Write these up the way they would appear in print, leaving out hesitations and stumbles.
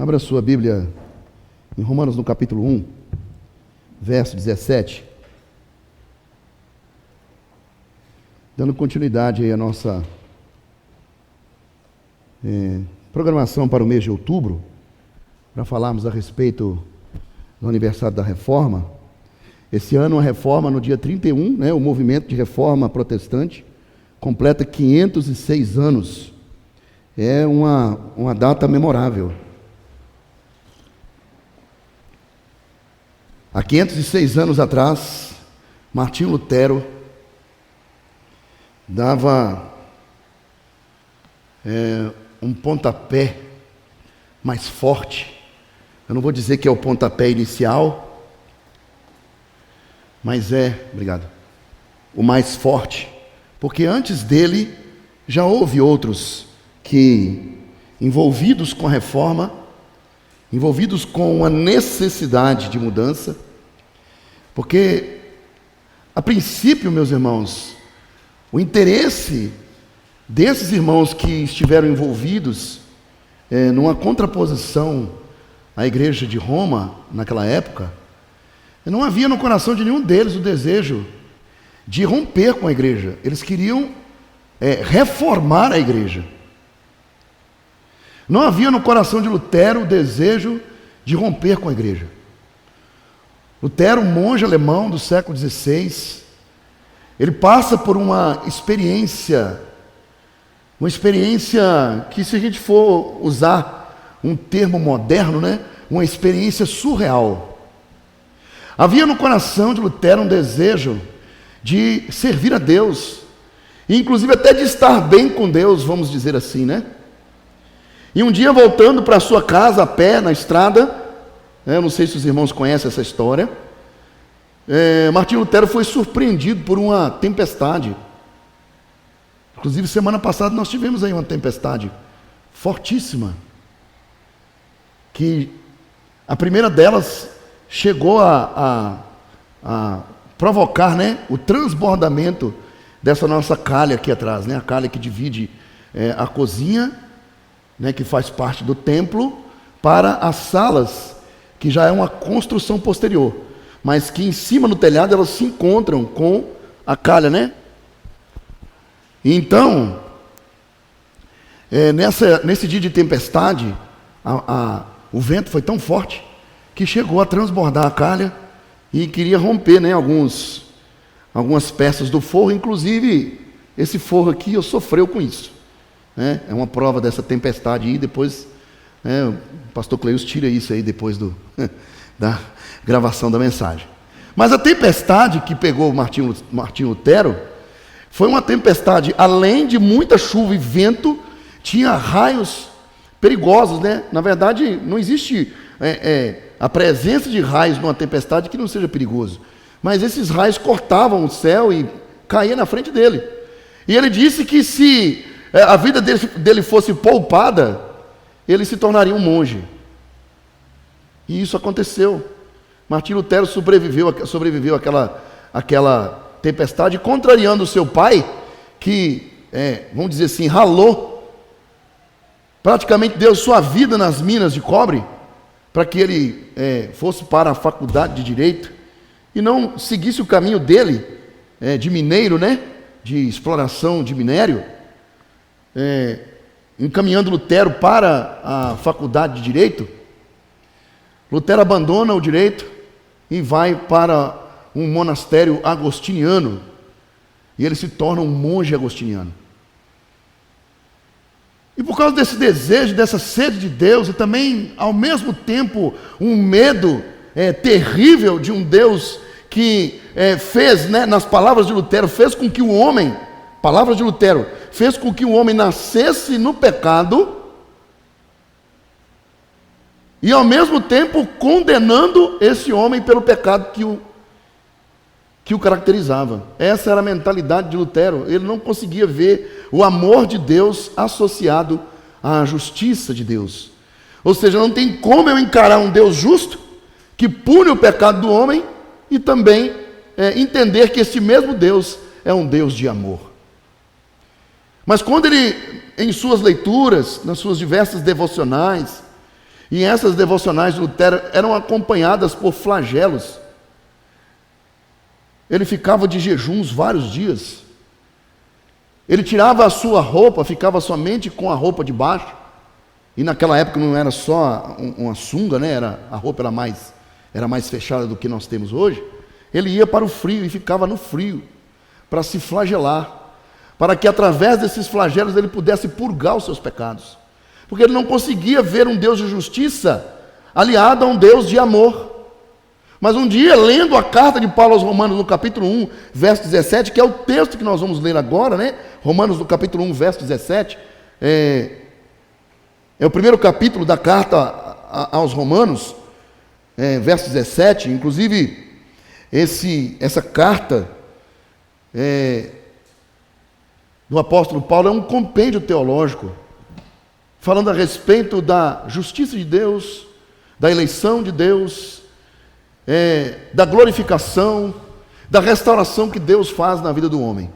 Abra sua Bíblia em Romanos no capítulo 1, verso 17. Dando continuidade aí à nossa programação para o mês de outubro, para falarmos a respeito do aniversário da Reforma. Esse ano a Reforma, no dia 31, o movimento de Reforma protestante, completa 506 anos. É uma data memorável. Há 506 anos atrás, Martinho Lutero dava um pontapé mais forte. Eu não vou dizer que é o pontapé inicial, mas o mais forte, porque antes dele já houve outros que, envolvidos com a reforma, envolvidos com a necessidade de mudança, porque, a princípio, meus irmãos, o interesse desses irmãos que estiveram envolvidos numa contraposição à igreja de Roma, naquela época, não havia no coração de nenhum deles o desejo de romper com a igreja. Eles queriam reformar a igreja. Não havia no coração de Lutero o desejo de romper com a igreja. Lutero, um monge alemão do século XVI, ele passa por uma experiência que, se a gente for usar um termo moderno, uma experiência surreal. Havia no coração de Lutero um desejo de servir a Deus, e inclusive até de estar bem com Deus, vamos dizer assim, E um dia, voltando para sua casa a pé, na estrada, eu não sei se os irmãos conhecem essa história, Martinho Lutero foi surpreendido por uma tempestade. Inclusive, semana passada nós tivemos aí uma tempestade fortíssima, que a primeira delas chegou a provocar o transbordamento dessa nossa calha aqui atrás, a calha que divide a cozinha, que faz parte do templo, para as salas, que já é uma construção posterior, mas que em cima no telhado elas se encontram com a calha, Então, nesse dia de tempestade, o vento foi tão forte que chegou a transbordar a calha e queria romper, algumas peças do forro. Inclusive, esse forro aqui sofreu com isso. É uma prova dessa tempestade aí. Depois, o pastor Cleus tira isso aí depois da gravação da mensagem. Mas a tempestade que pegou Martinho Lutero foi uma tempestade, além de muita chuva e vento, tinha raios perigosos, Na verdade, não existe a presença de raios numa tempestade que não seja perigoso. Mas esses raios cortavam o céu e caíam na frente dele. E ele disse que se a vida dele fosse poupada, ele se tornaria um monge. E isso aconteceu. Martinho Lutero sobreviveu àquela tempestade, contrariando o seu pai, que, vamos dizer assim, ralou, praticamente deu sua vida nas minas de cobre, para que ele fosse para a faculdade de Direito, e não seguisse o caminho dele, de mineiro, de exploração de minério, encaminhando Lutero para a faculdade de Direito. Lutero abandona o direito e vai para um monastério agostiniano, e ele se torna um monge agostiniano. E por causa desse desejo, dessa sede de Deus, e também, ao mesmo tempo, um medo terrível de um Deus que fez, nas palavras de Lutero, fez com que o homem, palavras de Lutero, fez com que o homem nascesse no pecado, e ao mesmo tempo condenando esse homem pelo pecado que o caracterizava. Essa era a mentalidade de Lutero. Ele não conseguia ver o amor de Deus associado à justiça de Deus. Ou seja, não tem como eu encarar um Deus justo, que pune o pecado do homem, e também entender que esse mesmo Deus é um Deus de amor. Mas quando ele, em suas leituras, nas suas diversas devocionais, E essas devocionais de Lutero eram acompanhadas por flagelos. Ele ficava de jejuns vários dias. Ele tirava a sua roupa, ficava somente com a roupa de baixo. E naquela época não era só uma sunga, né? A roupa era mais fechada do que nós temos hoje. Ele ia para o frio e ficava no frio para se flagelar, para que através desses flagelos ele pudesse purgar os seus pecados. Porque ele não conseguia ver um Deus de justiça aliado a um Deus de amor. Mas um dia, lendo a carta de Paulo aos Romanos, no capítulo 1, verso 17, que é o texto que nós vamos ler agora, né? Romanos, no capítulo 1, verso 17, é o primeiro capítulo da carta aos Romanos, verso 17. Inclusive, essa carta do apóstolo Paulo é um compêndio teológico, falando a respeito da justiça de Deus, da eleição de Deus, da glorificação, da restauração que Deus faz na vida do homem.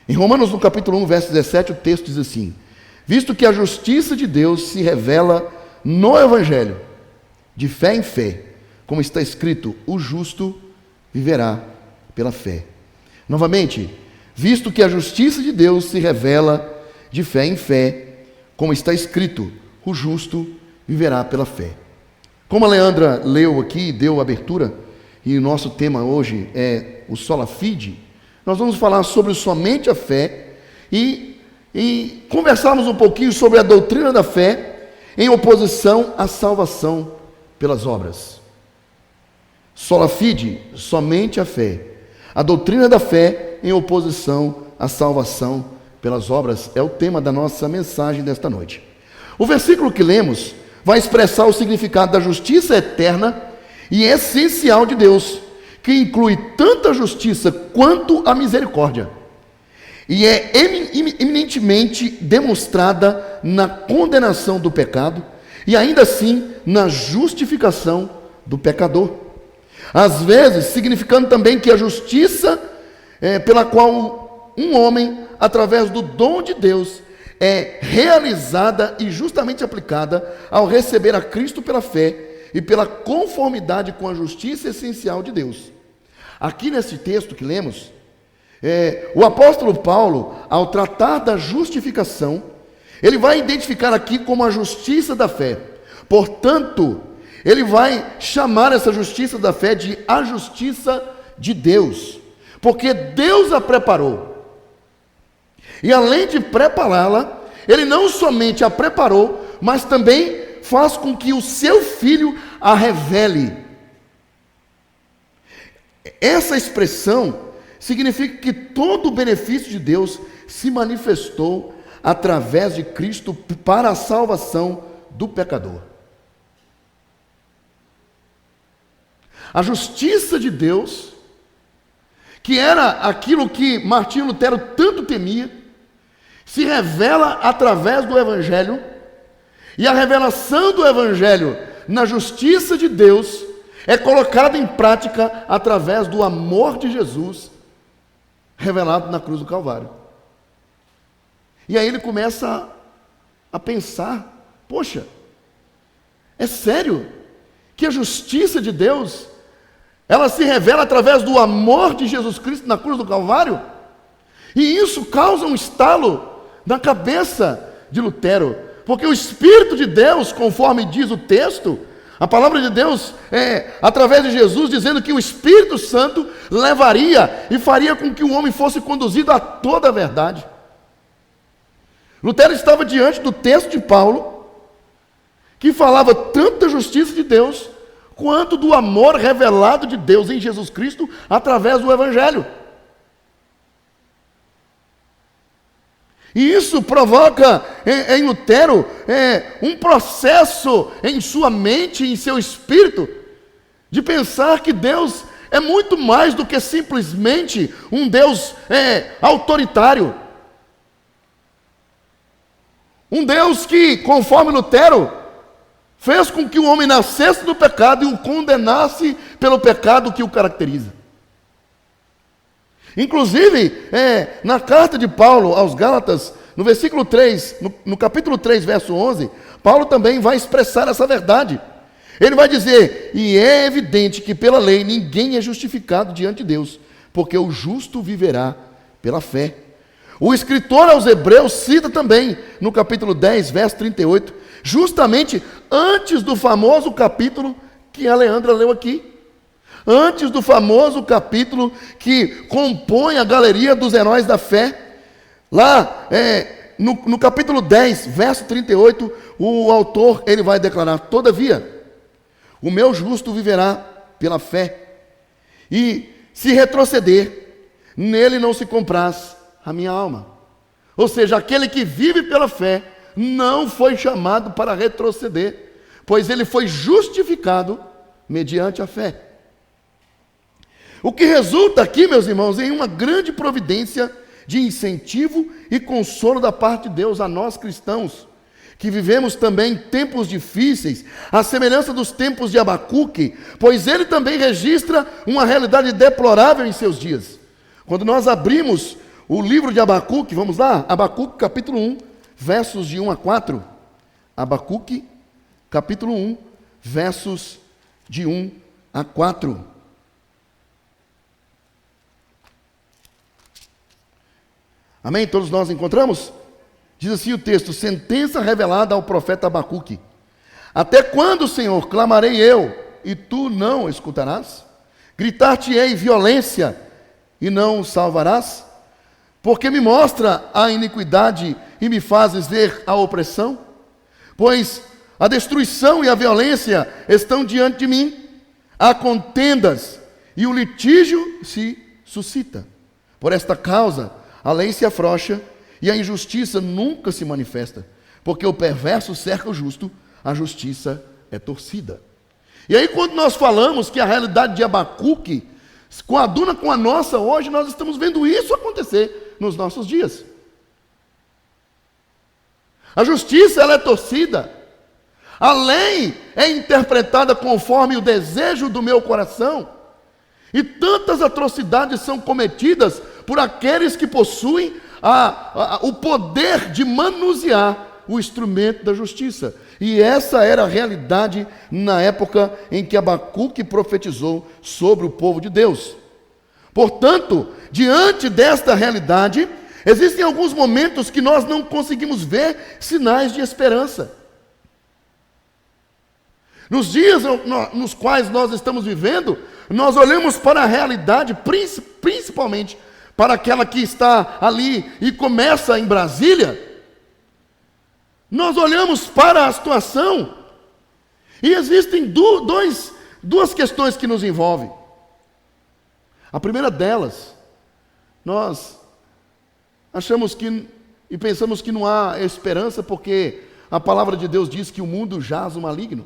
Em Romanos, no capítulo 1, verso 17, o texto diz assim: visto que a justiça de Deus se revela no Evangelho, de fé em fé, como está escrito, o justo viverá pela fé. Novamente, visto que a justiça de Deus se revela de fé em fé, como está escrito, o justo viverá pela fé. Como a Leandra leu aqui, deu abertura, e o nosso tema hoje é o sola fide, nós vamos falar sobre somente a fé e conversarmos um pouquinho sobre a doutrina da fé em oposição à salvação pelas obras. Sola fide, somente a fé. A doutrina da fé em oposição à salvação pelas obras é o tema da nossa mensagem desta noite. O versículo que lemos vai expressar o significado da justiça eterna e essencial de Deus, que inclui tanto a justiça quanto a misericórdia. E é eminentemente demonstrada na condenação do pecado e ainda assim na justificação do pecador. Às vezes, significando também que a justiça pela qual um homem, através do dom de Deus, é realizada e justamente aplicada ao receber a Cristo pela fé e pela conformidade com a justiça essencial de Deus. Aqui nesse texto que lemos, o apóstolo Paulo, ao tratar da justificação, ele vai identificar aqui como a justiça da fé. Portanto, ele vai chamar essa justiça da fé de a justiça de Deus, porque Deus a preparou. E além de prepará-la, ele não somente a preparou, mas também faz com que o seu Filho a revele. Essa expressão significa que todo o benefício de Deus se manifestou através de Cristo para a salvação do pecador. A justiça de Deus, que era aquilo que Martinho Lutero tanto temia, se revela através do Evangelho, e a revelação do Evangelho na justiça de Deus é colocada em prática através do amor de Jesus revelado na cruz do Calvário. E aí ele começa a pensar, poxa, é sério que a justiça de Deus ela se revela através do amor de Jesus Cristo na cruz do Calvário? E isso causa um estalo na cabeça de Lutero, porque o Espírito de Deus, conforme diz o texto, a palavra de Deus através de Jesus, dizendo que o Espírito Santo levaria e faria com que o homem fosse conduzido a toda a verdade. Lutero estava diante do texto de Paulo, que falava tanto da justiça de Deus, quanto do amor revelado de Deus em Jesus Cristo, através do Evangelho. E isso provoca em Lutero um processo em sua mente, em seu espírito, de pensar que Deus é muito mais do que simplesmente um Deus autoritário. Um Deus que, conforme Lutero, fez com que o homem nascesse do pecado e o condenasse pelo pecado que o caracteriza. Inclusive, na carta de Paulo aos Gálatas, no versículo 3, no capítulo 3, verso 11, Paulo também vai expressar essa verdade. Ele vai dizer: e é evidente que pela lei ninguém é justificado diante de Deus, porque o justo viverá pela fé. O escritor aos Hebreus cita também, no capítulo 10, verso 38, justamente antes do famoso capítulo que a Leandra leu aqui. Antes do famoso capítulo que compõe a galeria dos heróis da fé. Lá, no capítulo 10, verso 38, o autor ele vai declarar: todavia, o meu justo viverá pela fé, e se retroceder, nele não se compraz a minha alma. Ou seja, aquele que vive pela fé não foi chamado para retroceder, pois ele foi justificado mediante a fé. O que resulta aqui, meus irmãos, em uma grande providência de incentivo e consolo da parte de Deus a nós cristãos, que vivemos também tempos difíceis, à semelhança dos tempos de Abacuque, pois ele também registra uma realidade deplorável em seus dias. Quando nós abrimos o livro de Abacuque, vamos lá, Abacuque capítulo 1, versos de 1 a 4. Abacuque capítulo 1, versos de 1 a 4. Amém? Todos nós encontramos? Diz assim o texto: sentença revelada ao profeta Abacuque. Até quando, Senhor, clamarei eu, e tu não escutarás? Gritar-te-ei violência, e não salvarás? Porque me mostra a iniquidade, e me fazes ver a opressão? Pois a destruição e a violência estão diante de mim, há contendas, e o litígio se suscita. Por esta causa, a lei se afrouxa e a injustiça nunca se manifesta, porque o perverso cerca o justo, a justiça é torcida. E aí, quando nós falamos que a realidade de Abacuque coaduna com a nossa hoje, nós estamos vendo isso acontecer nos nossos dias. A justiça, ela é torcida. A lei é interpretada conforme o desejo do meu coração. E tantas atrocidades são cometidas por aqueles que possuem o poder de manusear o instrumento da justiça. E essa era a realidade na época em que Abacuque profetizou sobre o povo de Deus. Portanto, diante desta realidade, existem alguns momentos que nós não conseguimos ver sinais de esperança. Nos dias nos quais nós estamos vivendo, nós olhamos para a realidade, principalmente para aquela que está ali e começa em Brasília. Nós olhamos para a situação e existem duas questões que nos envolvem. A primeira delas, nós achamos que e pensamos que não há esperança porque a palavra de Deus diz que o mundo jaz o maligno.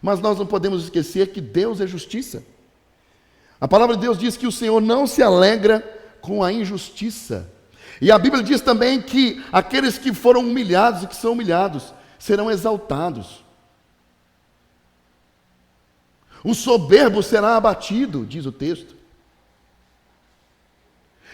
Mas nós não podemos esquecer que Deus é justiça. A palavra de Deus diz que o Senhor não se alegra com a injustiça. E a Bíblia diz também que aqueles que foram humilhados e que são humilhados serão exaltados. O soberbo será abatido, diz o texto.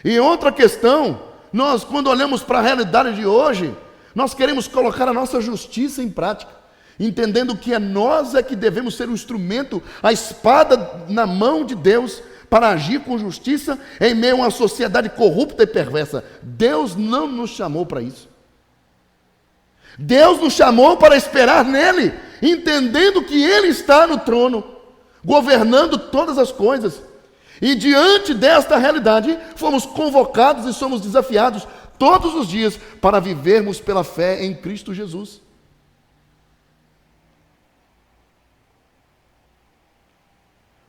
E outra questão, nós quando olhamos para a realidade de hoje, nós queremos colocar a nossa justiça em prática, entendendo que nós é que devemos ser o instrumento, a espada na mão de Deus, para agir com justiça em meio a uma sociedade corrupta e perversa. Deus não nos chamou para isso. Deus nos chamou para esperar nele, entendendo que ele está no trono, governando todas as coisas. E diante desta realidade, fomos convocados e somos desafiados todos os dias para vivermos pela fé em Cristo Jesus.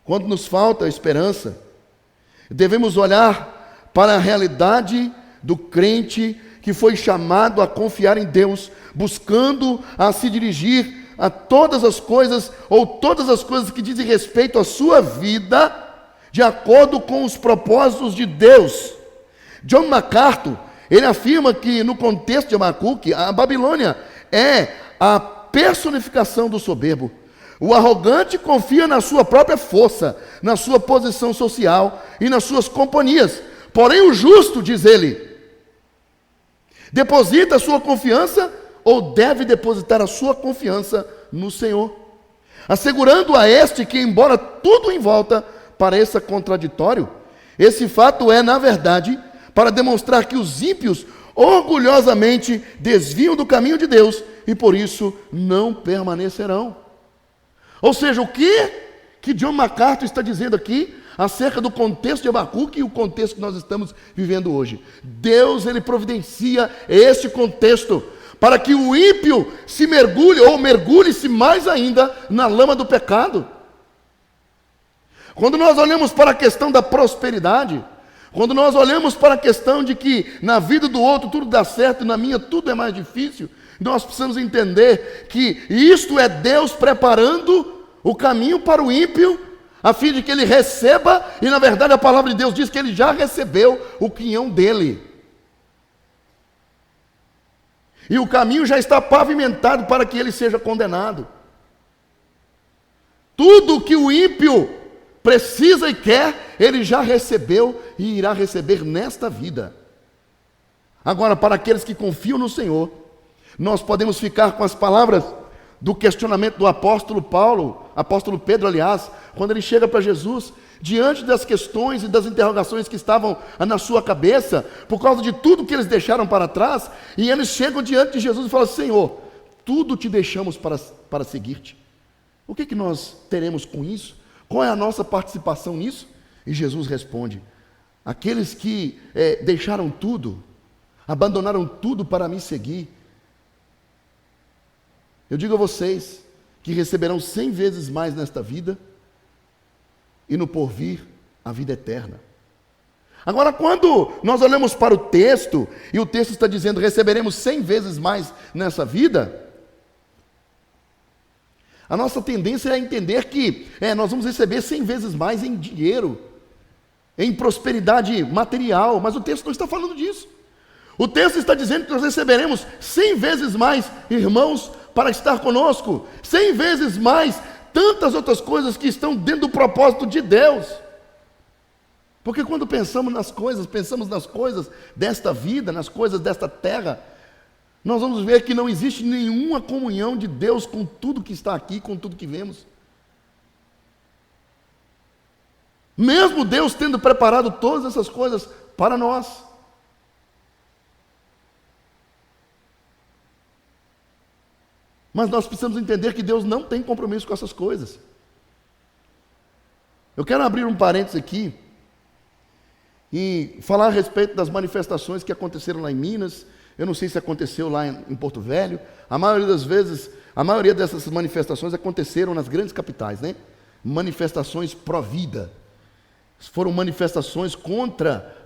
Quando nos falta esperança, devemos olhar para a realidade do crente que foi chamado a confiar em Deus, buscando a se dirigir a todas as coisas, ou todas as coisas que dizem respeito à sua vida, de acordo com os propósitos de Deus. John MacArthur, ele afirma que no contexto de Abacuque, a Babilônia é a personificação do soberbo. O arrogante confia na sua própria força, na sua posição social e nas suas companhias. Porém o justo, diz ele, Deposita a sua confiança ou deve depositar a sua confiança no Senhor, assegurando a este que, embora tudo em volta pareça contraditório, esse fato é, na verdade, para demonstrar que os ímpios orgulhosamente desviam do caminho de Deus e por isso não permanecerão. Ou seja, o que John MacArthur está dizendo aqui acerca do contexto de Abacuque e o contexto que nós estamos vivendo hoje? Deus, ele providencia este contexto para que o ímpio se mergulhe ou mergulhe-se mais ainda na lama do pecado. Quando nós olhamos para a questão da prosperidade, quando nós olhamos para a questão de que na vida do outro tudo dá certo e na minha tudo é mais difícil, nós precisamos entender que isto é Deus preparando o caminho para o ímpio, a fim de que ele receba, e na verdade a palavra de Deus diz que ele já recebeu o quinhão dele. E o caminho já está pavimentado para que ele seja condenado. Tudo que o ímpio precisa e quer, ele já recebeu e irá receber nesta vida. Agora, para aqueles que confiam no Senhor, nós podemos ficar com as palavras do questionamento do apóstolo Pedro, aliás, quando ele chega para Jesus, diante das questões e das interrogações que estavam na sua cabeça, por causa de tudo que eles deixaram para trás, e eles chegam diante de Jesus e falam: Senhor, tudo te deixamos para seguir-te. O que nós teremos com isso? Qual é a nossa participação nisso? E Jesus responde: aqueles que deixaram tudo, abandonaram tudo para me seguir, eu digo a vocês que receberão 100 vezes mais nesta vida e no porvir a vida eterna. Agora, quando nós olhamos para o texto, e o texto está dizendo receberemos 100 vezes mais nessa vida, a nossa tendência é entender que nós vamos receber 100 vezes mais em dinheiro, em prosperidade material, mas o texto não está falando disso. O texto está dizendo que nós receberemos 100 vezes mais irmãos para estar conosco, 100 vezes mais tantas outras coisas que estão dentro do propósito de Deus. Porque quando pensamos nas coisas desta vida, nas coisas desta terra, nós vamos ver que não existe nenhuma comunhão de Deus com tudo que está aqui, com tudo que vemos. Mesmo Deus tendo preparado todas essas coisas para nós. Mas nós precisamos entender que Deus não tem compromisso com essas coisas. Eu quero abrir um parênteses aqui e falar a respeito das manifestações que aconteceram lá em Minas. Eu não sei se aconteceu lá em Porto Velho. A maioria das vezes, a maioria dessas manifestações aconteceram nas grandes capitais, né? Manifestações pró-vida. Foram manifestações contra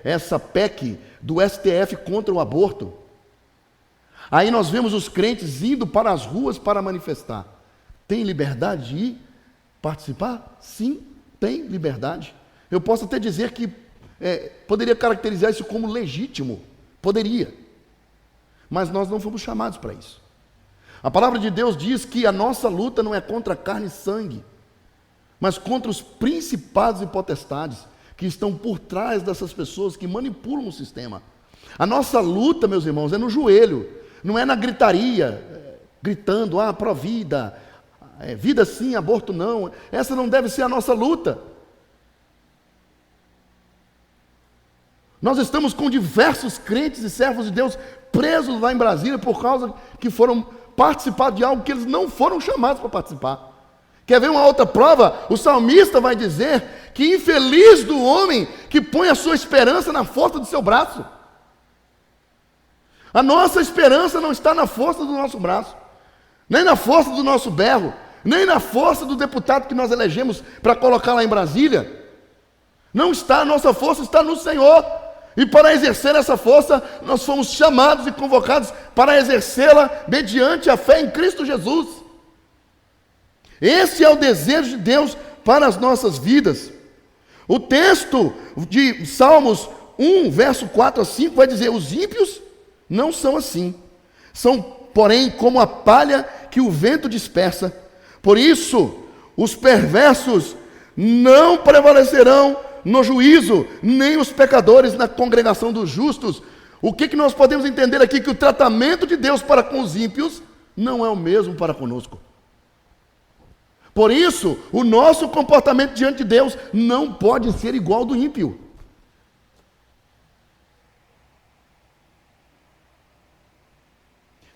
essa PEC do STF contra o aborto. Aí nós vemos os crentes indo para as ruas para manifestar. Tem liberdade de ir participar? Sim, tem liberdade. Eu posso até dizer que poderia caracterizar isso como legítimo. Poderia. Mas nós não fomos chamados para isso. A palavra de Deus diz que a nossa luta não é contra carne e sangue, mas contra os principados e potestades que estão por trás dessas pessoas que manipulam o sistema. A nossa luta, meus irmãos, é no joelho, não é na gritaria, gritando, pró-vida, vida sim, aborto não. Essa não deve ser a nossa luta. Nós estamos com diversos crentes e servos de Deus presos lá em Brasília por causa que foram participar de algo que eles não foram chamados para participar. Quer ver uma outra prova? O salmista vai dizer que infeliz do homem que põe a sua esperança na força do seu braço. A nossa esperança não está na força do nosso braço, nem na força do nosso berro, nem na força do deputado que nós elegemos para colocar lá em Brasília. Não está, a nossa força está no Senhor. E para exercer essa força, nós fomos chamados e convocados para exercê-la mediante a fé em Cristo Jesus. Esse é o desejo de Deus para as nossas vidas. O texto de Salmos 1, verso 4 a 5 vai dizer: os ímpios não são assim, são, porém, como a palha que o vento dispersa. Por isso, os perversos não prevalecerão no juízo, nem os pecadores na congregação dos justos. O que nós podemos entender aqui? Que o tratamento de Deus para com os ímpios não é o mesmo para conosco. Por isso, o nosso comportamento diante de Deus não pode ser igual ao do ímpio.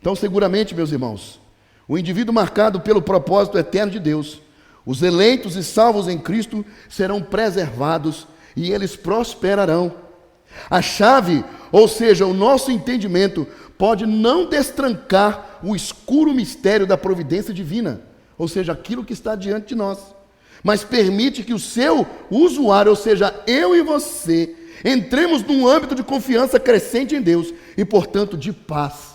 Então, seguramente, meus irmãos, o indivíduo marcado pelo propósito eterno de Deus, os eleitos e salvos em Cristo serão preservados e eles prosperarão. A chave, ou seja, o nosso entendimento, pode não destrancar o escuro mistério da providência divina, ou seja, aquilo que está diante de nós, mas permite que o seu usuário, ou seja, eu e você, entremos num âmbito de confiança crescente em Deus e, portanto, de paz.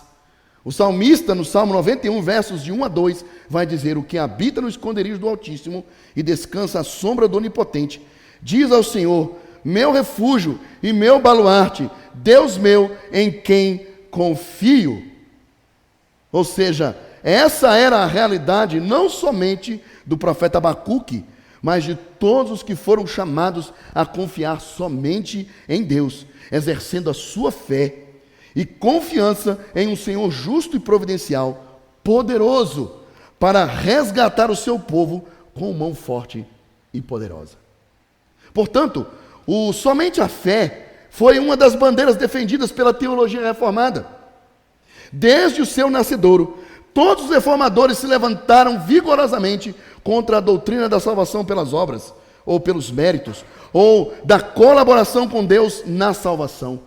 O salmista, no Salmo 91, versos de 1 a 2, vai dizer: o que habita no esconderijo do Altíssimo e descansa à sombra do Onipotente, diz ao Senhor, meu refúgio e meu baluarte, Deus meu, em quem confio. Ou seja, essa era a realidade não somente do profeta Abacuque, mas de todos os que foram chamados a confiar somente em Deus, exercendo a sua fé e confiança em um Senhor justo e providencial, poderoso, para resgatar o seu povo com mão forte e poderosa. Portanto, somente a fé foi uma das bandeiras defendidas pela teologia reformada. Desde o seu nascedouro, todos os reformadores se levantaram vigorosamente contra a doutrina da salvação pelas obras, ou pelos méritos, ou da colaboração com Deus na salvação.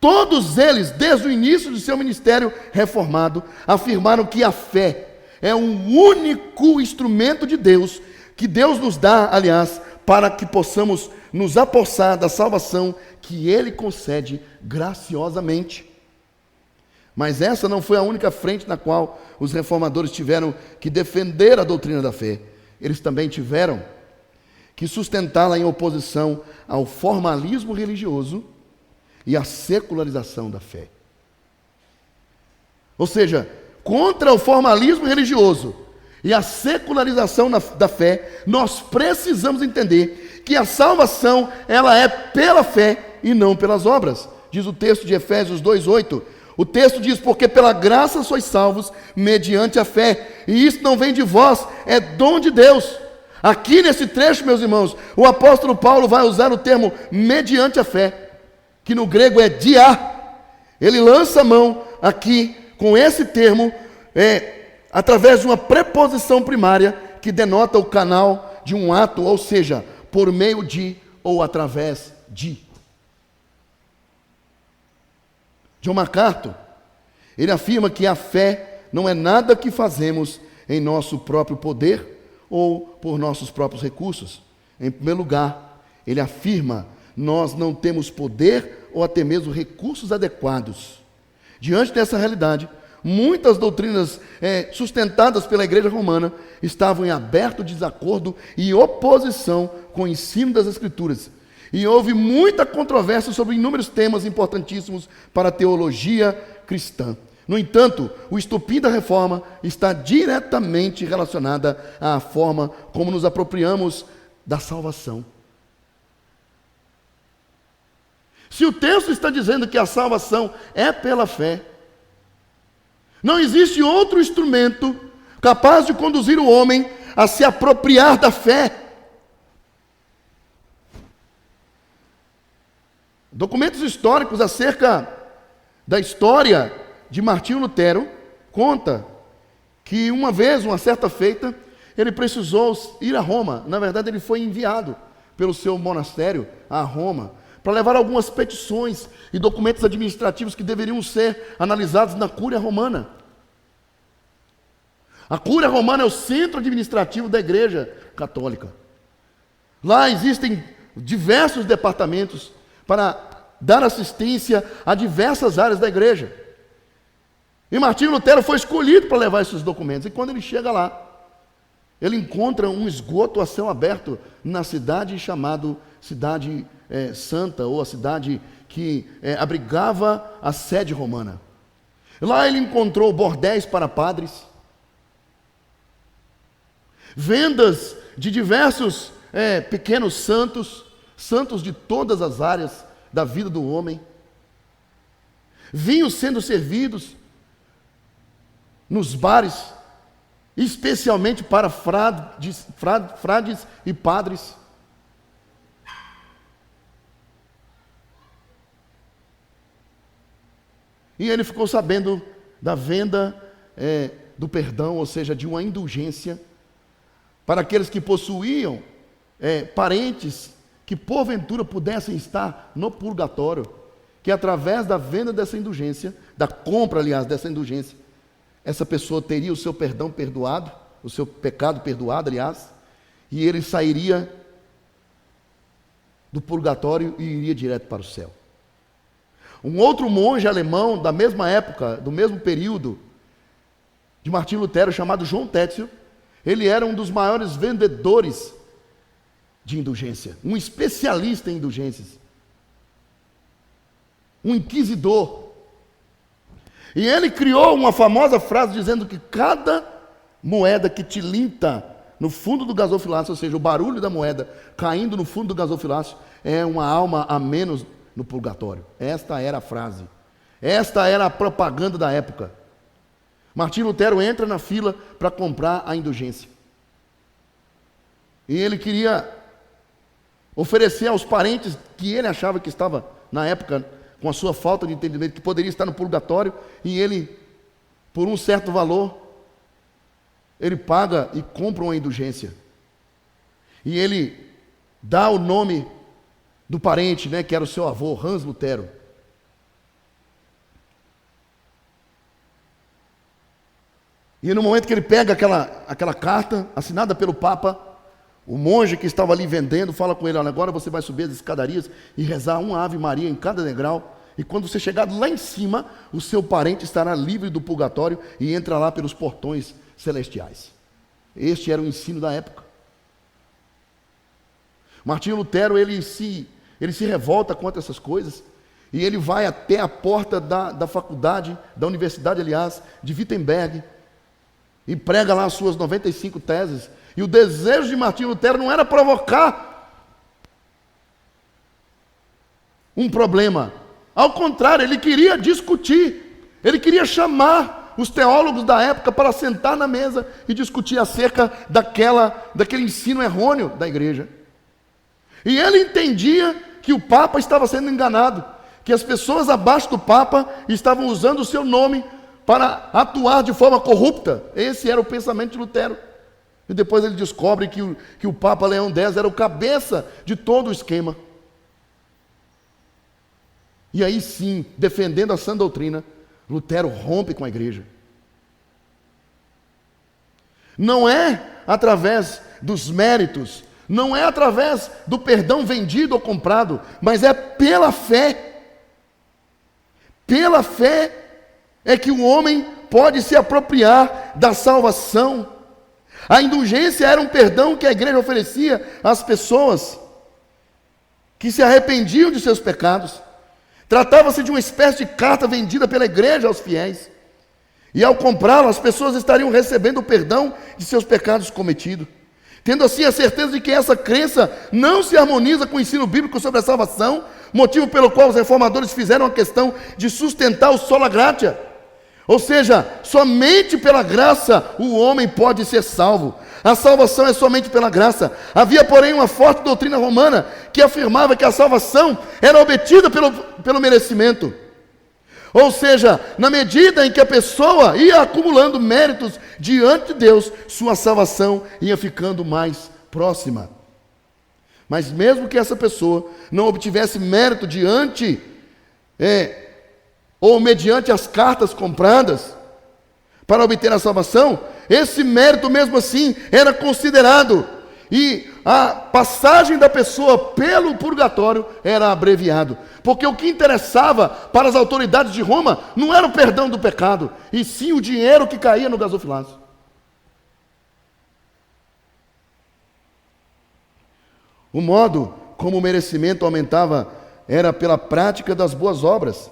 Todos eles, desde o início de seu ministério reformado, afirmaram que a fé é um único instrumento de Deus, que Deus nos dá, aliás, para que possamos nos apossar da salvação que Ele concede graciosamente. Mas essa não foi a única frente na qual os reformadores tiveram que defender a doutrina da fé. Eles também tiveram que sustentá-la em oposição ao formalismo religioso e à secularização da fé. Ou seja, contra o formalismo religioso e a secularização da fé, nós precisamos entender que a salvação, ela é pela fé e não pelas obras. Diz o texto de Efésios 2:8. O texto diz: porque pela graça sois salvos mediante a fé, e isso não vem de vós, é dom de Deus. Aqui nesse trecho, meus irmãos, o apóstolo Paulo vai usar o termo mediante a fé, que no grego é dia. Ele lança a mão aqui com esse termo, através de uma preposição primária que denota o canal de um ato, ou seja, por meio de ou através de. John MacArthur, ele afirma que a fé não é nada que fazemos em nosso próprio poder ou por nossos próprios recursos. Em primeiro lugar, ele afirma: nós não temos poder ou até mesmo recursos adequados. Diante dessa realidade, muitas doutrinas sustentadas pela Igreja Romana estavam em aberto desacordo e oposição com o ensino das Escrituras. E houve muita controvérsia sobre inúmeros temas importantíssimos para a teologia cristã. No entanto, o estupim da reforma está diretamente relacionada à forma como nos apropriamos da salvação. Se o texto está dizendo que a salvação é pela fé, não existe outro instrumento capaz de conduzir o homem a se apropriar da fé. Documentos históricos acerca da história de Martinho Lutero conta que uma vez, uma certa feita, ele precisou ir a Roma. Na verdade, ele foi enviado pelo seu monastério a Roma para levar algumas petições e documentos administrativos que deveriam ser analisados na Cúria Romana. A Cúria Romana é o centro administrativo da Igreja Católica. Lá existem diversos departamentos para dar assistência a diversas áreas da igreja. E Martinho Lutero foi escolhido para levar esses documentos. E quando ele chega lá, ele encontra um esgoto a céu aberto na cidade chamada Cidade Santa, ou a cidade que abrigava a sede romana. Lá ele encontrou bordéis para padres, vendas de diversos pequenos santos de todas as áreas da vida do homem. vinhos sendo servidos nos bares, especialmente para frades e padres. E ele ficou sabendo da venda do perdão, ou seja, de uma indulgência para aqueles que possuíam parentes que porventura pudessem estar no purgatório, que através da venda dessa indulgência, da compra, aliás, dessa indulgência, essa pessoa teria o seu perdão perdoado, o seu pecado perdoado, aliás, e ele sairia do purgatório e iria direto para o céu. Um outro monge alemão da mesma época, do mesmo período de Martinho Lutero, chamado João Tetzel, ele era um dos maiores vendedores de indulgência, um especialista em indulgências, um inquisidor. E ele criou uma famosa frase dizendo que cada moeda que tilinta no fundo do gasofilácio, ou seja, o barulho da moeda caindo no fundo do gasofilácio, é uma alma a menos no purgatório. Esta era a frase. Esta era a propaganda da época. Martinho Lutero entra na fila para comprar a indulgência. E ele queria oferecer aos parentes que ele achava que estava, na época, com a sua falta de entendimento, que poderia estar no purgatório, e ele, por um certo valor, ele paga e compra uma indulgência. E ele dá o nome do parente, que era o seu avô, Hans Lutero. E no momento que ele pega aquela carta assinada pelo Papa, o monge que estava ali vendendo fala com ele: olha, agora você vai subir as escadarias e rezar uma Ave Maria em cada degrau, e quando você chegar lá em cima, o seu parente estará livre do purgatório e entra lá pelos portões celestiais. Este era o ensino da época. Martinho Lutero, ele se revolta contra essas coisas, e ele vai até a porta da faculdade, da universidade, aliás, de Wittenberg, e prega lá as suas 95 teses. E o desejo de Martinho Lutero não era provocar um problema. Ao contrário, ele queria discutir. Ele queria chamar os teólogos da época para sentar na mesa e discutir acerca daquele ensino errôneo da igreja. E ele entendia que o Papa estava sendo enganado, que as pessoas abaixo do Papa estavam usando o seu nome para atuar de forma corrupta. Esse era o pensamento de Lutero. E depois ele descobre que o Papa Leão X era o cabeça de todo o esquema. E aí sim, defendendo a sã doutrina, Lutero rompe com a igreja. Não é através dos méritos, não é através do perdão vendido ou comprado, mas é pela fé. Pela fé é que o homem pode se apropriar da salvação. A indulgência era um perdão que a igreja oferecia às pessoas que se arrependiam de seus pecados. Tratava-se de uma espécie de carta vendida pela igreja aos fiéis. E ao comprá-la, as pessoas estariam recebendo o perdão de seus pecados cometidos. Tendo assim a certeza de que essa crença não se harmoniza com o ensino bíblico sobre a salvação, motivo pelo qual os reformadores fizeram a questão de sustentar o sola gratia. Ou seja, somente pela graça o homem pode ser salvo. A salvação é somente pela graça. Havia, porém, uma forte doutrina romana que afirmava que a salvação era obtida pelo merecimento. Ou seja, na medida em que a pessoa ia acumulando méritos diante de Deus, sua salvação ia ficando mais próxima. Mas mesmo que essa pessoa não obtivesse mérito ou mediante as cartas compradas para obter a salvação, esse mérito mesmo assim era considerado, e a passagem da pessoa pelo purgatório era abreviado, porque o que interessava para as autoridades de Roma não era o perdão do pecado, e sim o dinheiro que caía no gasofilácio. O modo como o merecimento aumentava era pela prática das boas obras.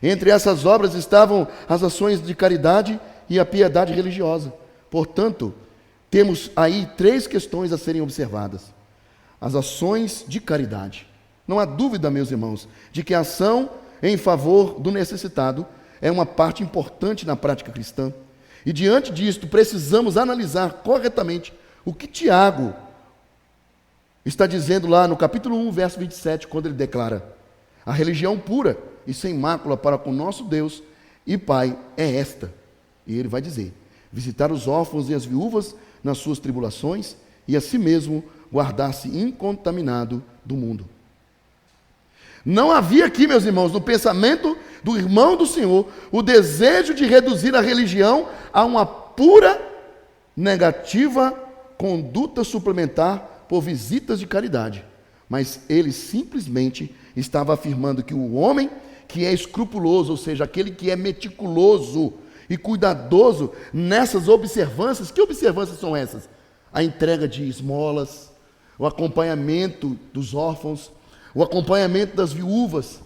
Entre essas obras estavam as ações de caridade e a piedade religiosa. Portanto, temos aí 3 questões a serem observadas. As ações de caridade. Não há dúvida, meus irmãos, de que a ação em favor do necessitado é uma parte importante na prática cristã. E diante disto, precisamos analisar corretamente o que Tiago está dizendo lá no capítulo 1, verso 27, quando ele declara: a religião pura e sem mácula para com nosso Deus e Pai é esta. E ele vai dizer: visitar os órfãos e as viúvas nas suas tribulações e a si mesmo guardar-se incontaminado do mundo. Não havia aqui, meus irmãos, no pensamento do irmão do Senhor, o desejo de reduzir a religião a uma pura, negativa conduta suplementar por visitas de caridade. Mas ele simplesmente estava afirmando que o homem que é escrupuloso, ou seja, aquele que é meticuloso e cuidadoso nessas observâncias, que observâncias são essas? A entrega de esmolas, o acompanhamento dos órfãos, o acompanhamento das viúvas,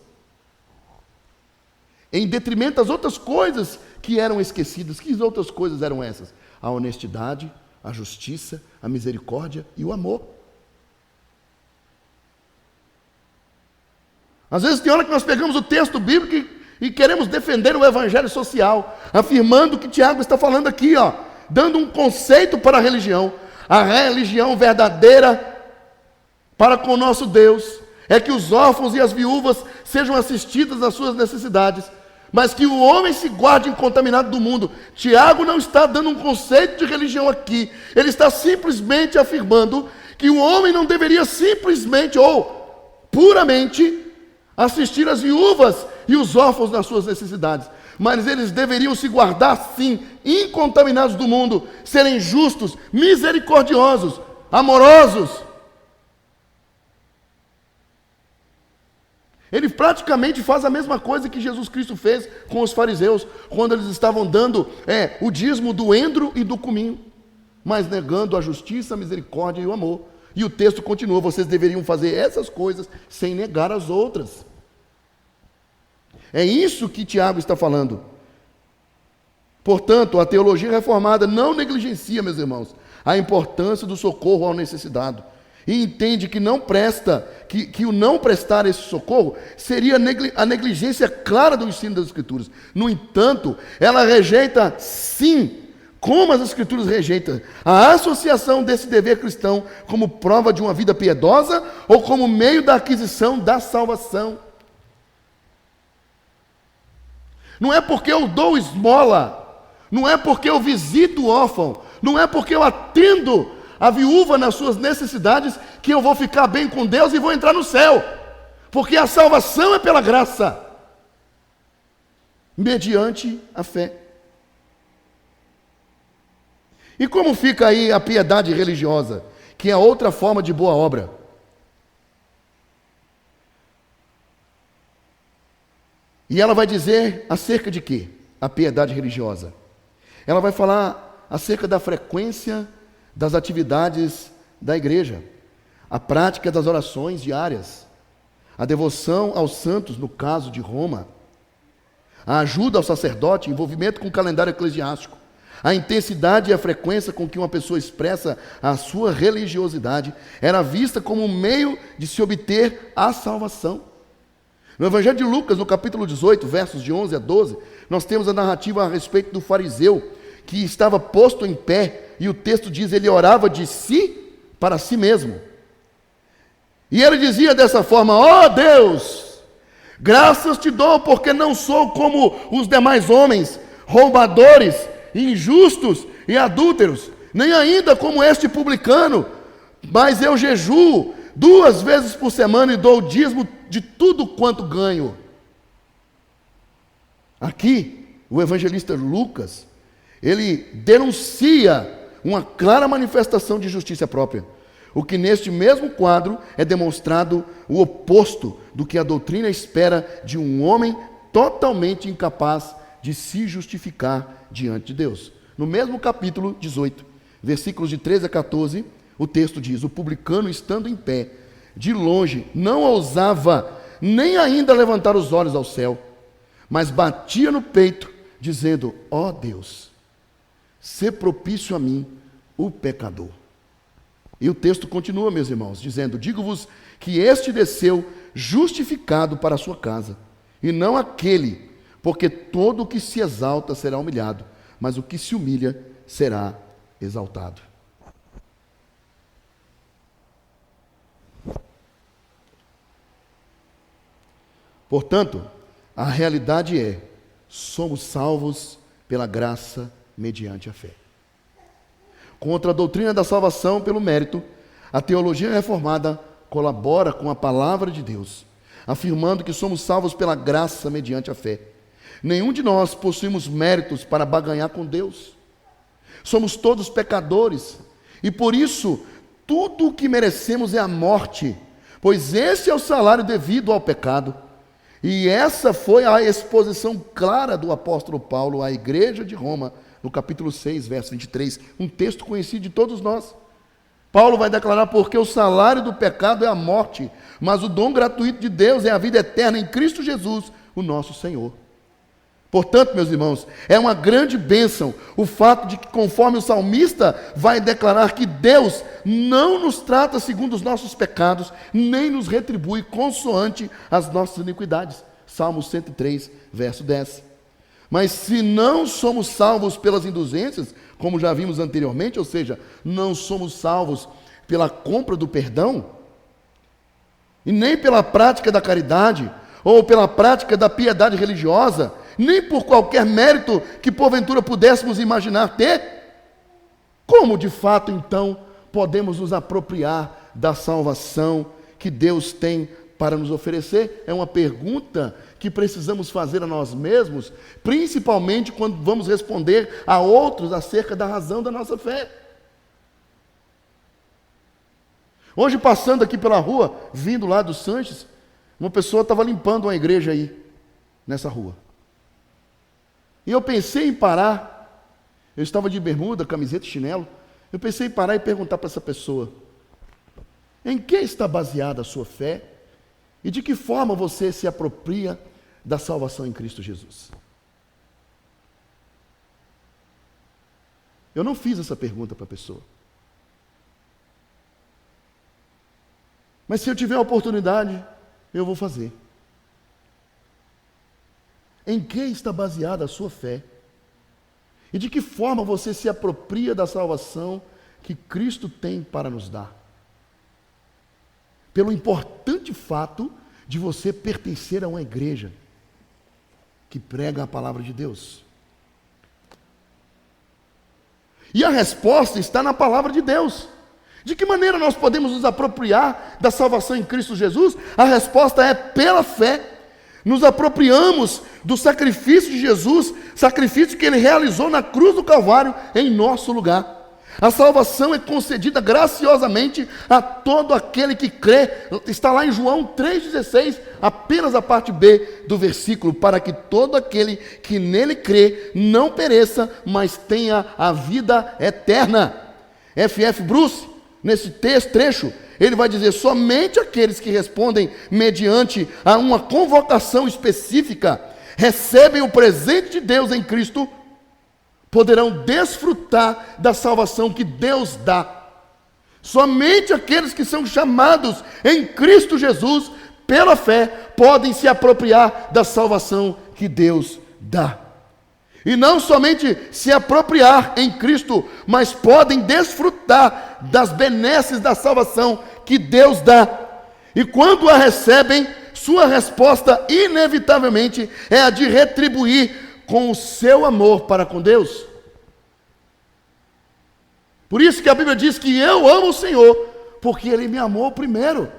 em detrimento das outras coisas que eram esquecidas. Que outras coisas eram essas? A honestidade, a justiça, a misericórdia e o amor. Às vezes tem hora que nós pegamos o texto bíblico e queremos defender o evangelho social, afirmando que Tiago está falando aqui, dando um conceito para a religião. A religião verdadeira para com o nosso Deus é que os órfãos e as viúvas sejam assistidas nas suas necessidades, mas que o homem se guarde incontaminado do mundo. Tiago não está dando um conceito de religião aqui, ele está simplesmente afirmando que o homem não deveria simplesmente ou puramente assistir as viúvas e os órfãos nas suas necessidades, mas eles deveriam se guardar sim, incontaminados do mundo, serem justos, misericordiosos, amorosos. Ele praticamente faz a mesma coisa que Jesus Cristo fez com os fariseus, quando eles estavam dando o dízimo do endro e do cominho, mas negando a justiça, a misericórdia e o amor. E o texto continua: vocês deveriam fazer essas coisas sem negar as outras. É isso que Tiago está falando. Portanto, a teologia reformada não negligencia, meus irmãos, a importância do socorro ao necessitado. E entende que não presta, que o não prestar esse socorro seria a negligência clara do ensino das Escrituras. No entanto, ela rejeita, sim, como as Escrituras rejeitam, a associação desse dever cristão como prova de uma vida piedosa ou como meio da aquisição da salvação. Não é porque eu dou esmola, não é porque eu visito o órfão, não é porque eu atendo a viúva nas suas necessidades que eu vou ficar bem com Deus e vou entrar no céu, porque a salvação é pela graça, mediante a fé. E como fica aí a piedade religiosa, que é outra forma de boa obra? E ela vai dizer acerca de quê? A piedade religiosa. Ela vai falar acerca da frequência das atividades da igreja, a prática das orações diárias, a devoção aos santos, no caso de Roma, a ajuda ao sacerdote, envolvimento com o calendário eclesiástico, a intensidade e a frequência com que uma pessoa expressa a sua religiosidade era vista como um meio de se obter a salvação. No Evangelho de Lucas, no capítulo 18, versos de 11 a 12, nós temos a narrativa a respeito do fariseu que estava posto em pé, e o texto diz: ele orava de si para si mesmo. E ele dizia dessa forma: ó Deus, graças te dou, porque não sou como os demais homens, roubadores, injustos e adúlteros, nem ainda como este publicano, mas eu jejuo 2 vezes por semana e dou o dízimo de tudo quanto ganho. Aqui, o evangelista Lucas, ele denuncia uma clara manifestação de justiça própria, o que neste mesmo quadro é demonstrado o oposto do que a doutrina espera de um homem totalmente incapaz de se justificar diante de Deus. No mesmo capítulo 18, versículos de 13 a 14, o texto diz: o publicano, estando em pé, de longe, não ousava nem ainda levantar os olhos ao céu, mas batia no peito, dizendo: ó Deus, sê propício a mim, o pecador. E o texto continua, meus irmãos, dizendo: digo-vos que este desceu justificado para a sua casa, e não aquele, porque todo o que se exalta será humilhado, mas o que se humilha será exaltado. Portanto, a realidade é: somos salvos pela graça mediante a fé. Contra a doutrina da salvação pelo mérito, a teologia reformada colabora com a palavra de Deus, afirmando que somos salvos pela graça mediante a fé. Nenhum de nós possuímos méritos para barganhar com Deus. Somos todos pecadores, e por isso tudo o que merecemos é a morte, pois esse é o salário devido ao pecado. E essa foi a exposição clara do apóstolo Paulo à igreja de Roma, no capítulo 6, verso 23, um texto conhecido de todos nós. Paulo vai declarar: porque o salário do pecado é a morte, mas o dom gratuito de Deus é a vida eterna em Cristo Jesus, o nosso Senhor. Portanto, meus irmãos, é uma grande bênção o fato de que, conforme o salmista vai declarar, que Deus não nos trata segundo os nossos pecados, nem nos retribui consoante as nossas iniquidades. Salmo 103, verso 10. Mas se não somos salvos pelas indulgências, como já vimos anteriormente, ou seja, não somos salvos pela compra do perdão, e nem pela prática da caridade, ou pela prática da piedade religiosa, nem por qualquer mérito que porventura pudéssemos imaginar ter, como de fato então podemos nos apropriar da salvação que Deus tem para nos oferecer? É uma pergunta que precisamos fazer a nós mesmos, principalmente quando vamos responder a outros acerca da razão da nossa fé. Hoje, passando aqui pela rua, vindo lá do Sanches, uma pessoa estava limpando uma igreja aí, nessa rua. E eu pensei em parar, eu estava de bermuda, camiseta e chinelo, eu pensei em parar e perguntar para essa pessoa: em que está baseada a sua fé e de que forma você se apropria da salvação em Cristo Jesus? Eu não fiz essa pergunta para a pessoa. Mas se eu tiver a oportunidade, eu vou fazer. Em que está baseada a sua fé? E de que forma você se apropria da salvação que Cristo tem para nos dar? Pelo importante fato de você pertencer a uma igreja que prega a palavra de Deus. E a resposta está na palavra de Deus. De que maneira nós podemos nos apropriar da salvação em Cristo Jesus? A resposta é pela fé. Nos apropriamos do sacrifício de Jesus, sacrifício que Ele realizou na cruz do Calvário em nosso lugar. A salvação é concedida graciosamente a todo aquele que crê. Está lá em João 3,16, apenas a parte B do versículo: para que todo aquele que nele crê não pereça, mas tenha a vida eterna. F.F. Bruce, nesse trecho, ele vai dizer: somente aqueles que respondem mediante a uma convocação específica, recebem o presente de Deus em Cristo, poderão desfrutar da salvação que Deus dá. Somente aqueles que são chamados em Cristo Jesus, pela fé, podem se apropriar da salvação que Deus dá. E não somente se apropriar em Cristo, mas podem desfrutar das benesses da salvação que Deus dá. E quando a recebem, sua resposta inevitavelmente é a de retribuir com o seu amor para com Deus. Por isso que a Bíblia diz que eu amo o Senhor, porque Ele me amou primeiro.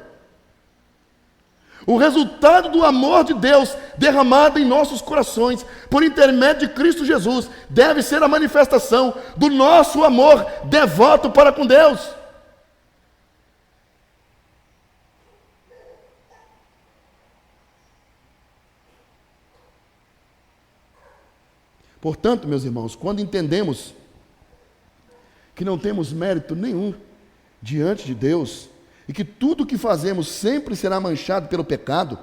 O resultado do amor de Deus derramado em nossos corações, por intermédio de Cristo Jesus, deve ser a manifestação do nosso amor devoto para com Deus. Portanto, meus irmãos, quando entendemos que não temos mérito nenhum diante de Deus, e que tudo o que fazemos sempre será manchado pelo pecado,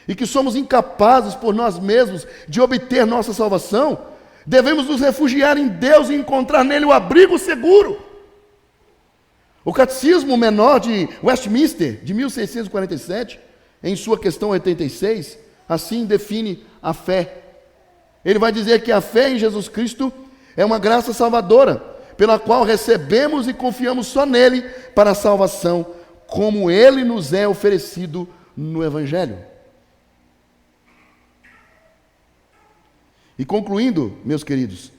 e que somos incapazes por nós mesmos de obter nossa salvação, devemos nos refugiar em Deus e encontrar nele o abrigo seguro. O Catecismo Menor de Westminster, de 1647, em sua questão 86, assim define a fé. Ele vai dizer que a fé em Jesus Cristo é uma graça salvadora, pela qual recebemos e confiamos só nele para a salvação, como ele nos é oferecido no Evangelho. E concluindo, meus queridos,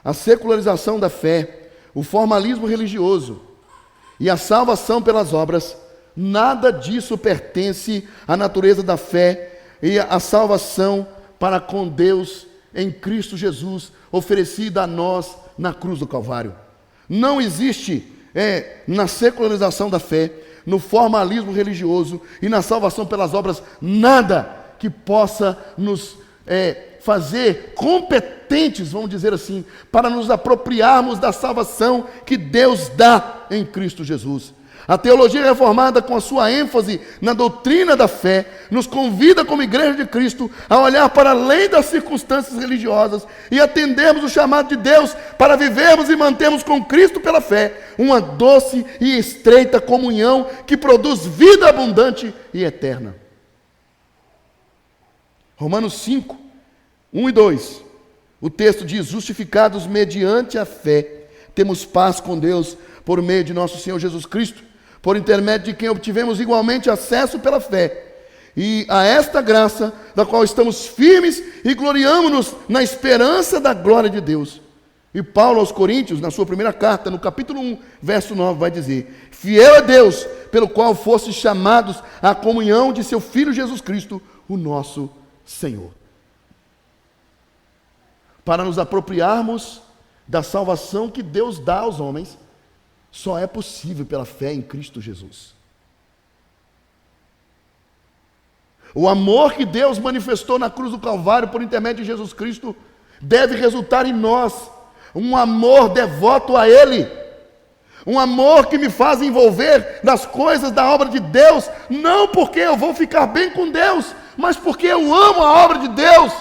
a secularização da fé, o formalismo religioso e a salvação pelas obras, nada disso pertence à natureza da fé e à salvação para com Deus em Cristo Jesus, oferecida a nós na cruz do Calvário. Não existe na secularização da fé, no formalismo religioso e na salvação pelas obras, nada que possa nos fazer competentes, vamos dizer assim, para nos apropriarmos da salvação que Deus dá em Cristo Jesus. A teologia reformada, com a sua ênfase na doutrina da fé, nos convida como igreja de Cristo a olhar para além das circunstâncias religiosas e atendermos o chamado de Deus para vivermos e mantermos com Cristo pela fé uma doce e estreita comunhão que produz vida abundante e eterna. Romanos 5, 1 e 2, o texto diz: justificados mediante a fé, temos paz com Deus por meio de nosso Senhor Jesus Cristo, por intermédio de quem obtivemos igualmente acesso pela fé, e a esta graça, da qual estamos firmes e gloriamo-nos na esperança da glória de Deus. E Paulo aos Coríntios, na sua primeira carta, no capítulo 1, verso 9, vai dizer: fiel é Deus, pelo qual fostes chamados à comunhão de seu Filho Jesus Cristo, o nosso Senhor. Para nos apropriarmos da salvação que Deus dá aos homens, só é possível pela fé em Cristo Jesus. O amor que Deus manifestou na cruz do Calvário por intermédio de Jesus Cristo deve resultar em nós um amor devoto a Ele, um amor que me faz envolver nas coisas da obra de Deus, não porque eu vou ficar bem com Deus, mas porque eu amo a obra de Deus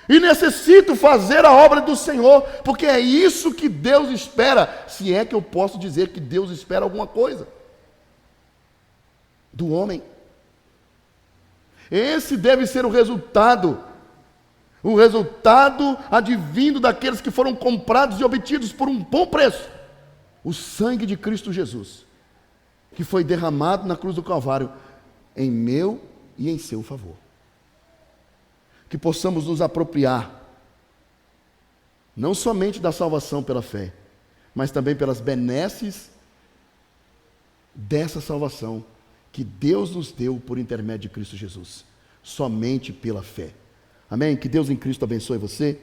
e necessito fazer a obra do Senhor, porque é isso que Deus espera, se é que eu posso dizer que Deus espera alguma coisa do homem. Esse deve ser o resultado advindo daqueles que foram comprados e obtidos por um bom preço, o sangue de Cristo Jesus, que foi derramado na cruz do Calvário em meu e em seu favor. Que possamos nos apropriar não somente da salvação pela fé, mas também pelas benesses dessa salvação que Deus nos deu por intermédio de Cristo Jesus, somente pela fé. Amém? Que Deus em Cristo abençoe você.